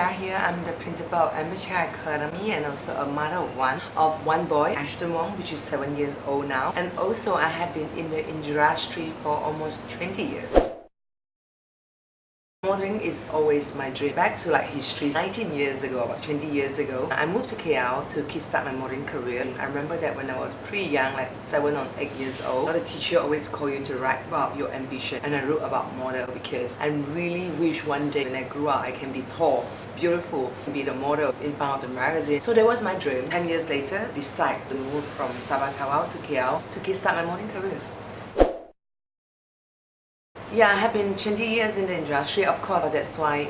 Chia here. I'm the principal of Chia Academy and also a mother of one boy, Ashton Wong, which is 7 years old now. And also I have been in the industry for almost 20 years. Modeling is always my dream. Back to like history, 19 years ago, about 20 years ago, I moved to KL to kickstart my modeling career. I remember that when I was pretty young, like 7 or 8 years old, the teacher always called you to write about your ambition, and I wrote about model because I really wish one day when I grew up I can be tall, beautiful, be the model in front of the magazine. So that was my dream. 10 years later, decided to move from Sabah Tawau to KL to kickstart my modeling career. Yeah, I have been 20 years in the industry, of course. That's why,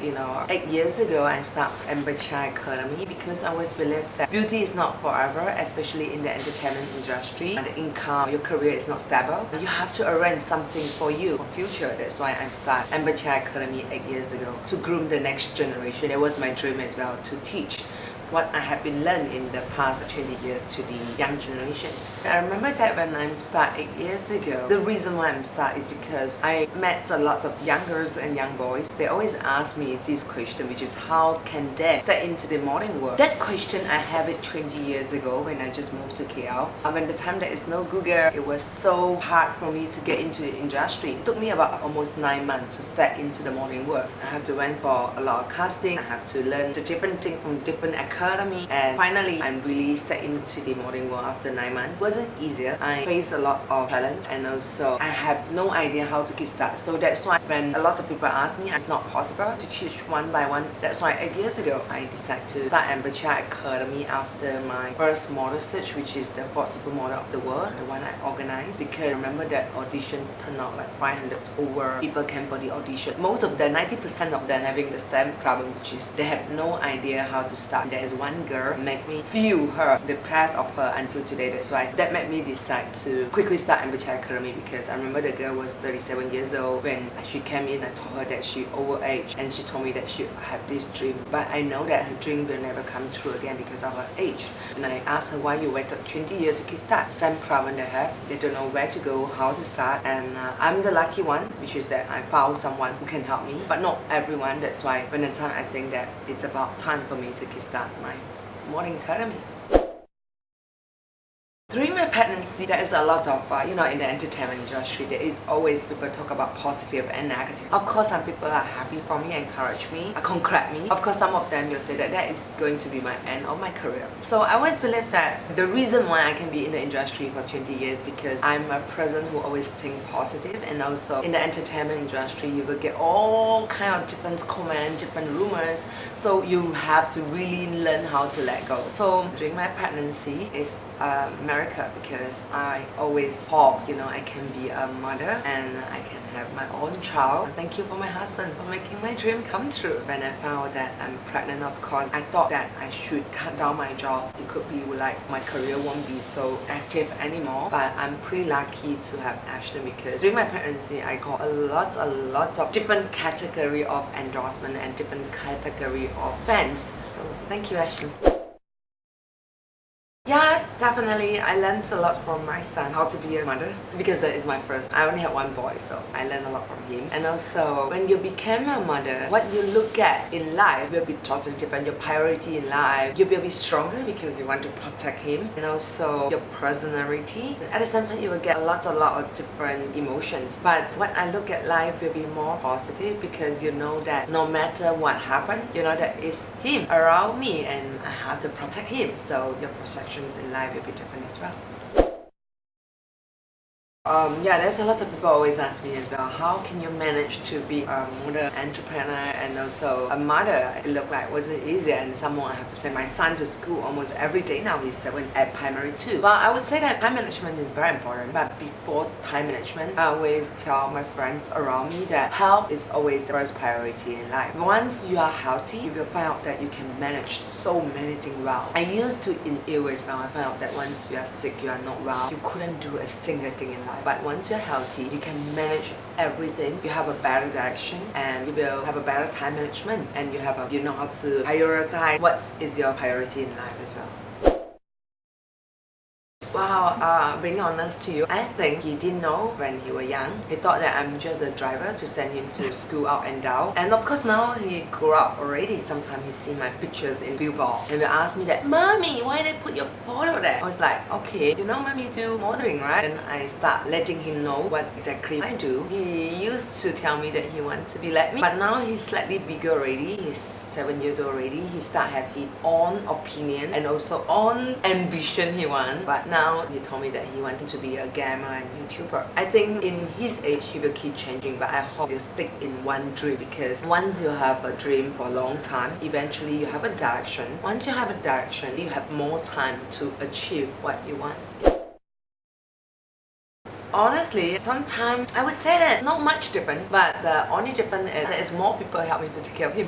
8 years ago I started Chia Academy because I always believed that beauty is not forever, especially in the entertainment industry. The income, your career is not stable. You have to arrange something for you for future. That's why I started Chia Academy 8 years ago to groom the next generation. It was my dream as well to teach what I have been learned in the past 20 years to the young generations. I remember that when I started 8 years ago, the reason why I'm started is because I met a lot of young girls and young boys. They always ask me this question, which is how can they step into the modeling world? That question I have it 20 years ago when I just moved to KL. When the time there is no Google, it was so hard for me to get into the industry. It took me about almost 9 months to step into the modeling world. I have to went for a lot of casting. I have to learn the different things from different academy, and finally I'm really set into the modeling world after 9 months. It wasn't easier. I faced a lot of challenge, and also I have no idea how to get started. So that's why when a lot of people ask me, it's not possible to teach one by one. That's why 8 years ago I decided to start Chia Academy after my first model search, which is the fourth supermodel of the world, the one I organized. Because I remember that audition turned out like 500 over people came for the audition. Most of them, 90% of them having the same problem, which is they have no idea how to start. There is one girl make me feel her, the press of her until today. That's why that made me decide to quickly start Chia Academy, because I remember the girl was 37 years old when she came in. I told her that she overaged, and she told me that she had this dream, but I know that her dream will never come true again because of her age. And I asked her, why you waited 20 years to kickstart? Same problem they have. They don't know where to go, how to start, and I'm the lucky one, which is that I found someone who can help me, but not everyone. That's why when the time I think that it's about time for me to kickstart my modeling academy. During my pregnancy, there is a lot of, in the entertainment industry, there is always people talk about positive and negative. Of course, some people are happy for me, encourage me, congratulate me. Of course, some of them will say that that is going to be my end of my career. So I always believe that the reason why I can be in the industry for 20 years because I'm a person who always think positive, and also in the entertainment industry, you will get all kind of different comments, different rumors. So you have to really learn how to let go. So during my pregnancy, it's miracle because I always hope I can be a mother and I can have my own child. Thank you for my husband for making my dream come true. When I found that I'm pregnant, of course, I thought that I should cut down my job. It could be like my career won't be so active anymore, but I'm pretty lucky to have Ashton because during my pregnancy I got a lot of different category of endorsement and different category of fans. So thank you, Ashton. Yeah, definitely. I learned a lot from my son, how to be a mother, because that is my first. I only had one boy, so I learned a lot from him. And also, when you become a mother, what you look at in life will be totally different. Your priority in life, you will be stronger because you want to protect him. And also, your personality. At the same time, you will get a lot of different emotions. But what I look at life will be more positive because you know that no matter what happened, you know that it's him around me and I have to protect him. So your perception in life will be different as well. Yeah, there's a lot of people always ask me as well, how can you manage to be a model, entrepreneur, and also a mother? It looked like it wasn't easy, and someone I have to send my son to school almost every day now. He's 7 at primary 2. Well, I would say that time management is very important, but before time management, I always tell my friends around me that health is always the first priority in life. Once you are healthy, you will find out that you can manage so many things well. I used to in ill as well. I found out that once you are sick, you are not well, you couldn't do a single thing in life. But once you're healthy, you can manage everything. You have a better direction, and you will have a better time management, and you know how to prioritize what is your priority in life as well. Wow, being honest to you, I think he didn't know when he was young. He thought that I'm just a driver to send him to school up and down. And of course now he grew up already. Sometimes he see my pictures in billboard and will ask me that, Mommy, why did they put your photo there? I was like, okay, you know Mommy do modeling, right? And I start letting him know what exactly I do. He used to tell me that he wants to be like me, but now he's slightly bigger already. He's 7 years old already. He start have his own opinion and also own ambition he want. But now he told me that he wanted to be a gamer and YouTuber. I think in his age he will keep changing, but I hope he'll stick in one dream, because once you have a dream for a long time, eventually you have a direction. Once you have a direction, you have more time to achieve what you want. Honestly, sometimes I would say that not much different, but the only difference is there is more people help me to take care of him.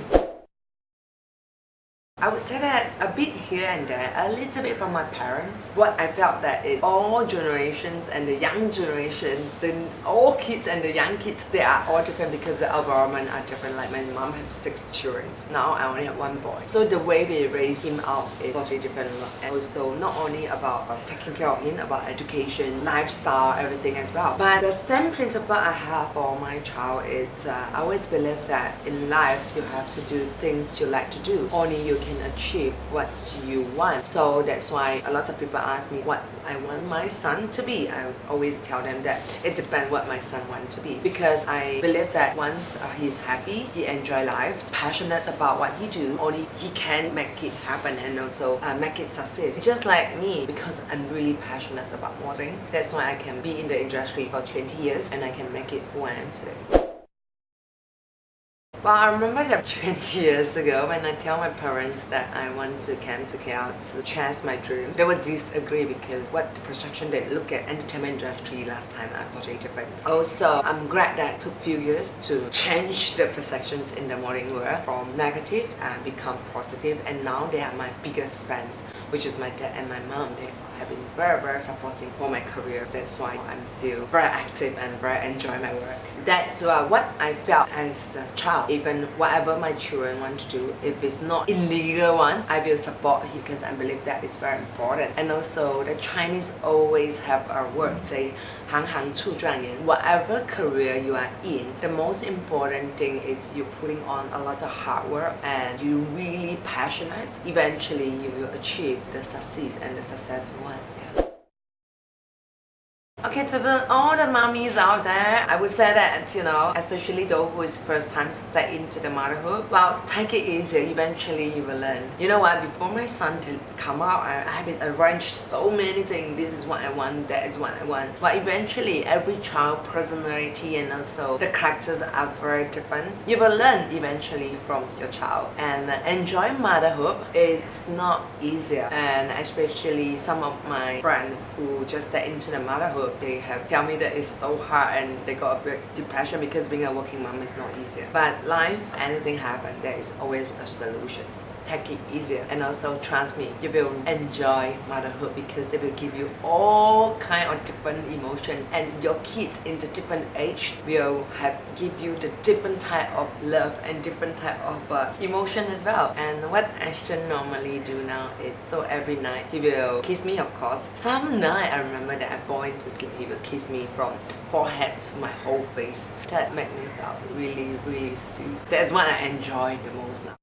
I would say that a bit here and there, a little bit from my parents. What I felt that is all generations and the young generations, the old kids and the young kids, they are all different because the environment are different. Like my mom has 6 children. Now I only have 1 boy. So the way we raise him out is totally different. And also not only about taking care of him, about education, lifestyle, everything as well. But the same principle I have for my child is I always believe that in life you have to do things you like to do. Only you can achieve what you want. So that's why a lot of people ask me what I want my son to be. I always tell them that it depends what my son wants to be, because I believe that once he's happy, he enjoy life, passionate about what he do, only he can make it happen and also make it success. Just like me, because I'm really passionate about modeling. That's why I can be in the industry for 20 years and I can make it who I am today. Well, I remember that 20 years ago when I tell my parents that I want to come to KL to chase my dream, there was disagree because what the perception they look at entertainment industry last time are totally different. Also, I'm glad that it took few years to change the perceptions in the modeling world from negative and become positive, and now they are my biggest fans, which is my dad and my mom. They have been very supporting for my career. That's why I'm still very active and very enjoy my work. That's what I felt as a child. Even whatever my children want to do, if it's not illegal one, I will support it because I believe that it's very important. And also the Chinese always have a word say, 行行出状元. Whatever career you are in, the most important thing is you're putting on a lot of hard work and you're really passionate. Eventually you will achieve the success and the success you want. Okay, to all the mommies out there, I would say that, you know, especially those who is first time step into the motherhood, well, take it easy. Eventually you will learn. You know what, before my son to come out, I have been arranged so many things. This is what I want, that is what I want. But eventually, every child personality and also the characters are very different. You will learn eventually from your child. And enjoy motherhood, it's not easier. And especially some of my friends who just step into the motherhood, they have tell me that it's so hard and they got a bit depression because being a working mom is not easier. But life, anything happen, there is always a solution. Take it easier, and also trust me, you will enjoy motherhood because they will give you all kind of different emotion, and your kids in the different age will give you the different type of love and different type of emotion as well. And what Ashton normally do now is, so every night he will kiss me, of course. Some night I remember that I fall into sleep, he will kiss me from forehead to my whole face. That made me feel really sweet. That's what I enjoy the most now.